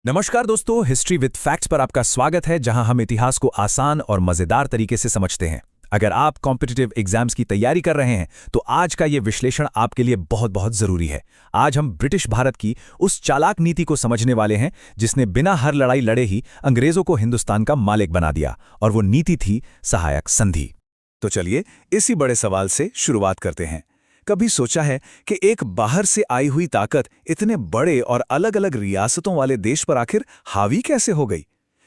नमस्कार दोस्तों, history with facts पर आपका स्वागत है, जहां हम इतिहास को आसान और मजेदार तरीके से समझते हैं। अगर आप कॉम्पिटिटिव एग्जाम्स की तैयारी कर रहे हैं तो आज का ये विश्लेषण आपके लिए बहुत बहुत जरूरी है। आज हम ब्रिटिश भारत की उस चालाक नीति को समझने वाले हैं जिसने बिना हर लड़ाई लड़े ही अंग्रेजों को हिंदुस्तान का मालिक बना दिया, और वो नीति थी सहायक संधि। तो चलिए इसी बड़े सवाल से शुरुआत करते हैं। कभी सोचा है कि एक बाहर से आई हुई ताकत इतने बड़े और अलग अलग रियासतों वाले देश पर आखिर हावी कैसे हो गई?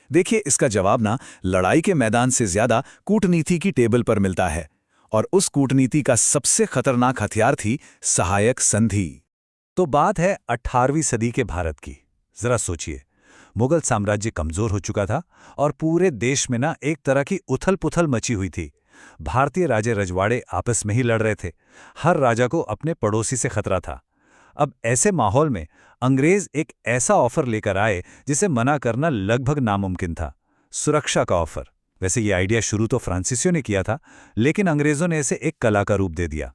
देखिए, इसका जवाब ना लड़ाई के मैदान से ज्यादा कूटनीति की टेबल पर मिलता है, और उस कूटनीति का सबसे खतरनाक हथियार थी सहायक संधि। तो बात है 18वीं सदी के भारत की। जरा सोचिए, मुगल साम्राज्य कमजोर हो चुका था और पूरे देश में ना एक तरह की उथल-पुथल मची हुई थी। भारतीय राजे रजवाड़े आपस में ही लड़ रहे थे। हर राजा को अपने पड़ोसी से खतरा था। अब ऐसे माहौल में अंग्रेज एक ऐसा ऑफर लेकर आए जिसे मना करना लगभग नामुमकिन था। सुरक्षा का ऑफर। वैसे ये आइडिया शुरू तो फ्रांसीसियों ने किया था, लेकिन अंग्रेजों ने इसे एक कला का रूप दे दिया।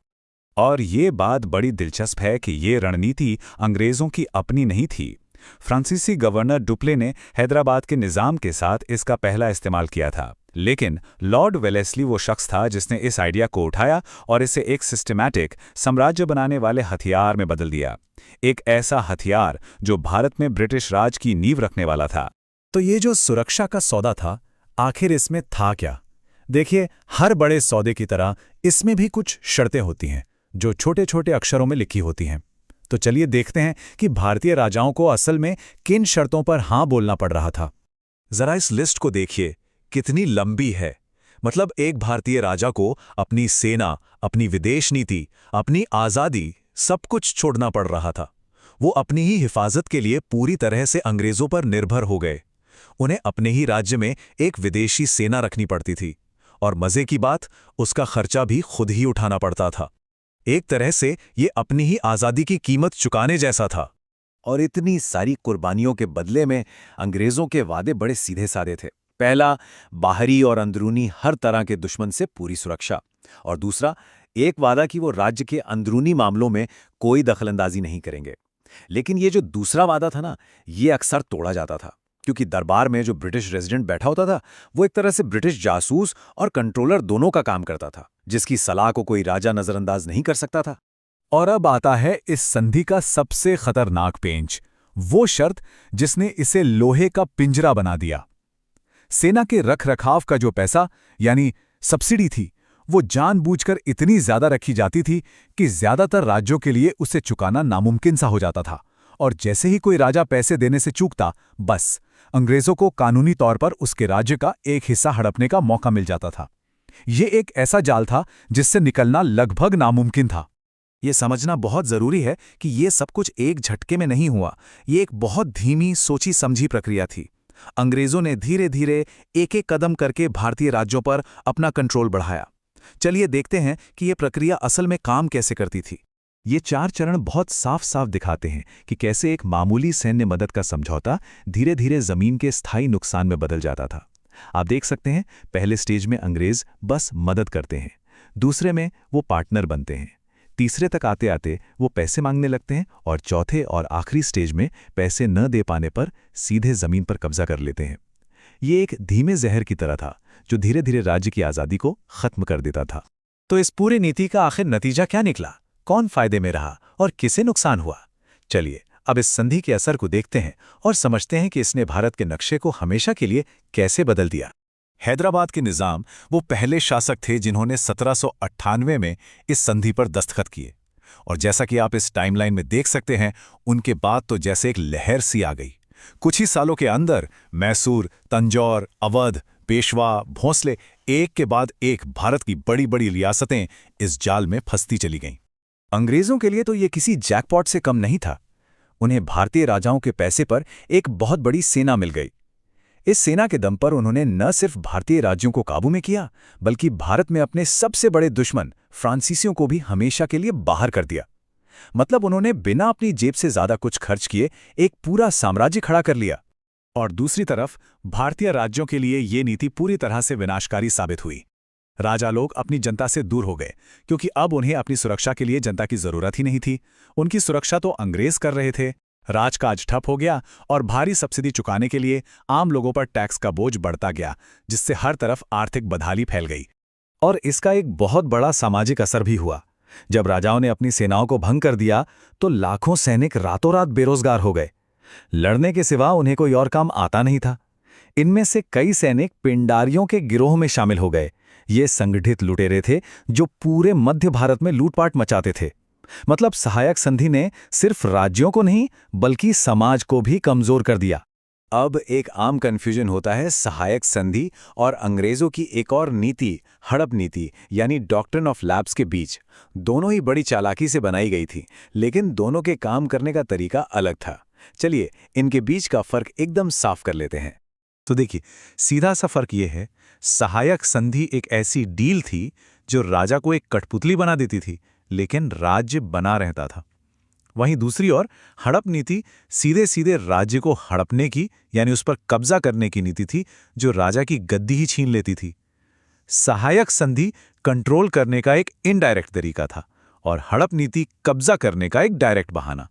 और ये बात बड़ी दिलचस्प है कि ये रणनीति अंग्रेजों की अपनी नहीं थी। फ्रांसीसी गवर्नर डुप्ले ने हैदराबाद के निज़ाम के साथ इसका पहला इस्तेमाल किया था, लेकिन लॉर्ड वेलेस्ली वो शख्स था जिसने इस आइडिया को उठाया और इसे एक सिस्टमैटिक साम्राज्य बनाने वाले हथियार में बदल दिया। एक ऐसा हथियार जो भारत में ब्रिटिश राज की नींव रखने वाला था। तो ये जो सुरक्षा का सौदा था, आखिर इसमें था क्या? देखिए, हर बड़े सौदे की तरह इसमें भी कुछ शर्तें होती हैं जो छोटे छोटे अक्षरों में लिखी होती हैं। तो चलिए देखते हैं कि भारतीय राजाओं को असल में किन शर्तों पर हां बोलना पड़ रहा था। जरा इस लिस्ट को देखिए, कितनी लंबी है। मतलब एक भारतीय राजा को अपनी सेना, अपनी विदेश नीति, अपनी आज़ादी सब कुछ छोड़ना पड़ रहा था। वो अपनी ही हिफाजत के लिए पूरी तरह से अंग्रेजों पर निर्भर हो गए। उन्हें अपने ही राज्य में एक विदेशी सेना रखनी पड़ती थी, और मजे की बात, उसका खर्चा भी खुद ही उठाना पड़ता था। एक तरह से ये अपनी ही आज़ादी की कीमत चुकाने जैसा था। और इतनी सारी कुर्बानियों के बदले में अंग्रेजों के वादे बड़े सीधे साधे थे। पहला, बाहरी और अंदरूनी हर तरह के दुश्मन से पूरी सुरक्षा। और दूसरा, एक वादा कि वो राज्य के अंदरूनी मामलों में कोई दखलंदाजी नहीं करेंगे। लेकिन ये जो दूसरा वादा था ना, ये अक्सर तोड़ा जाता था, क्योंकि दरबार में जो ब्रिटिश रेजिडेंट बैठा होता था, वो एक तरह से ब्रिटिश जासूस और कंट्रोलर दोनों का काम करता था, जिसकी सलाह को कोई राजा नजरअंदाज नहीं कर सकता था। और अब आता है इस संधि का सबसे खतरनाक पेंच, वो शर्त जिसने इसे लोहे का पिंजरा बना दिया। सेना के रखरखाव का जो पैसा यानी सब्सिडी थी, वो जानबूझकर इतनी ज्यादा रखी जाती थी कि ज्यादातर राज्यों के लिए उसे चुकाना नामुमकिन सा हो जाता था। और जैसे ही कोई राजा पैसे देने से चूकता, बस अंग्रेजों को कानूनी तौर पर उसके राज्य का एक हिस्सा हड़पने का मौका मिल जाता था। ये एक ऐसा जाल था जिससे निकलना लगभग नामुमकिन था। ये समझना बहुत जरूरी है कि ये सब कुछ एक झटके में नहीं हुआ। ये एक बहुत धीमी, सोची समझी प्रक्रिया थी। अंग्रेजों ने धीरे धीरे एक एक कदम करके भारतीय राज्यों पर अपना कंट्रोल बढ़ाया। चलिए देखते हैं कि ये प्रक्रिया असल में काम कैसे करती थी। ये 4 चरण बहुत साफ साफ दिखाते हैं कि कैसे एक मामूली सैन्य मदद का समझौता धीरे धीरे जमीन के स्थायी नुकसान में बदल जाता था। आप देख सकते हैं, पहले स्टेज में अंग्रेज बस मदद करते हैं, दूसरे में वो पार्टनर बनते हैं, तीसरे तक आते आते वो पैसे मांगने लगते हैं, और चौथे और आखिरी स्टेज में पैसे न दे पाने पर सीधे जमीन पर कब्जा कर लेते हैं। ये एक धीमे जहर की तरह था जो धीरे धीरे राज्य की आज़ादी को खत्म कर देता था। तो इस पूरी नीति का आखिर नतीजा क्या निकला? कौन फायदे में रहा और किसे नुकसान हुआ? चलिए अब इस संधि के असर को देखते हैं और समझते हैं कि इसने भारत के नक्शे को हमेशा के लिए कैसे बदल दिया। हैदराबाद के निज़ाम वो पहले शासक थे जिन्होंने 1798 में इस संधि पर दस्तखत किए, और जैसा कि आप इस टाइमलाइन में देख सकते हैं, उनके बाद तो जैसे एक लहर सी आ गई। कुछ ही सालों के अंदर मैसूर, तंजौर, अवध, पेशवा, भोंसले, एक के बाद एक भारत की बड़ी बड़ी रियासतें इस जाल में फंसती चली गईं। अंग्रेजों के लिए तो ये किसी जैकपॉट से कम नहीं था। उन्हें भारतीय राजाओं के पैसे पर एक बहुत बड़ी सेना मिल गई। इस सेना के दम पर उन्होंने न सिर्फ भारतीय राज्यों को काबू में किया, बल्कि भारत में अपने सबसे बड़े दुश्मन फ्रांसीसियों को भी हमेशा के लिए बाहर कर दिया। मतलब उन्होंने बिना अपनी जेब से ज्यादा कुछ खर्च किए एक पूरा साम्राज्य खड़ा कर लिया। और दूसरी तरफ भारतीय राज्यों के लिए ये नीति पूरी तरह से विनाशकारी साबित हुई। राजा लोग अपनी जनता से दूर हो गए, क्योंकि अब उन्हें अपनी सुरक्षा के लिए जनता की जरूरत ही नहीं थी। उनकी सुरक्षा तो अंग्रेज कर रहे थे। राजकाज ठप हो गया और भारी सब्सिडी चुकाने के लिए आम लोगों पर टैक्स का बोझ बढ़ता गया, जिससे हर तरफ आर्थिक बदहाली फैल गई। और इसका एक बहुत बड़ा सामाजिक असर भी हुआ। जब राजाओं ने अपनी सेनाओं को भंग कर दिया तो लाखों सैनिक रातों रात बेरोजगार हो गए। लड़ने के सिवा उन्हें कोई और काम आता नहीं था। इनमें से कई सैनिक पिंडारियों के गिरोह में शामिल हो गए। ये संगठित लुटेरे थे जो पूरे मध्य भारत में लूटपाट मचाते थे। मतलब सहायक संधि ने सिर्फ राज्यों को नहीं बल्कि समाज को भी कमजोर कर दिया। अब एक आम कन्फ्यूजन होता है सहायक संधि और अंग्रेजों की एक और नीति, हड़प नीति यानी डॉक्ट्रिन ऑफ लैप्स के बीच। दोनों ही बड़ी चालाकी से बनाई गई थी, लेकिन दोनों के काम करने का तरीका अलग था। चलिए इनके बीच का फर्क एकदम साफ कर लेते हैं। तो देखिए, सीधा सा फर्क ये है, सहायक संधि एक ऐसी डील थी जो राजा को एक कठपुतली बना देती थी, लेकिन राज्य बना रहता था। वहीं दूसरी ओर हड़प नीति सीधे सीधे राज्य को हड़पने की यानी उस पर कब्जा करने की नीति थी, जो राजा की गद्दी ही छीन लेती थी। सहायक संधि कंट्रोल करने का एक इनडायरेक्ट तरीका था और हड़प नीति कब्जा करने का एक डायरेक्ट बहाना।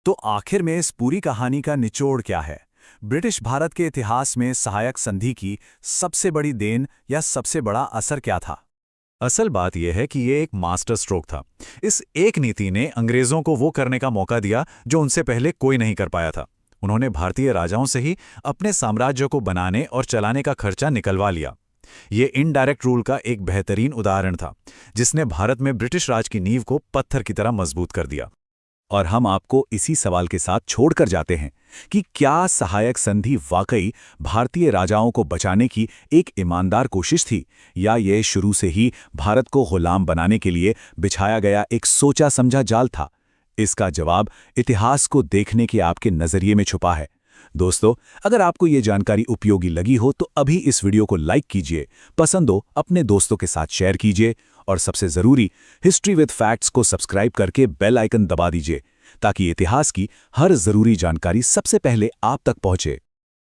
तो आखिर में इस पूरी कहानी का निचोड़ क्या है? ब्रिटिश भारत के इतिहास में सहायक संधि की सबसे बड़ी देन या सबसे बड़ा असर क्या था? असल बात यह है कि ये एक मास्टर स्ट्रोक था। इस एक नीति ने अंग्रेजों को वो करने का मौका दिया जो उनसे पहले कोई नहीं कर पाया था। उन्होंने भारतीय राजाओं से ही अपने साम्राज्य को बनाने और चलाने का खर्चा निकलवा लिया। ये इनडायरेक्ट रूल का एक बेहतरीन उदाहरण था, जिसने भारत में ब्रिटिश राज की नींव को पत्थर की तरह मजबूत कर दिया। और हम आपको इसी सवाल के साथ छोड़कर जाते हैं कि क्या सहायक संधि वाकई भारतीय राजाओं को बचाने की एक ईमानदार कोशिश थी, या यह शुरू से ही भारत को गुलाम बनाने के लिए बिछाया गया एक सोचा समझा जाल था? इसका जवाब इतिहास को देखने के आपके नजरिए में छुपा है। दोस्तों, अगर आपको ये जानकारी उपयोगी लगी हो तो अभी इस वीडियो को लाइक कीजिए, पसंद हो अपने दोस्तों के साथ शेयर कीजिए और सबसे जरूरी हिस्ट्री विद फैक्ट्स को सब्सक्राइब करके बेल आइकन दबा दीजिए ताकि इतिहास की हर जरूरी जानकारी सबसे पहले आप तक पहुंचे।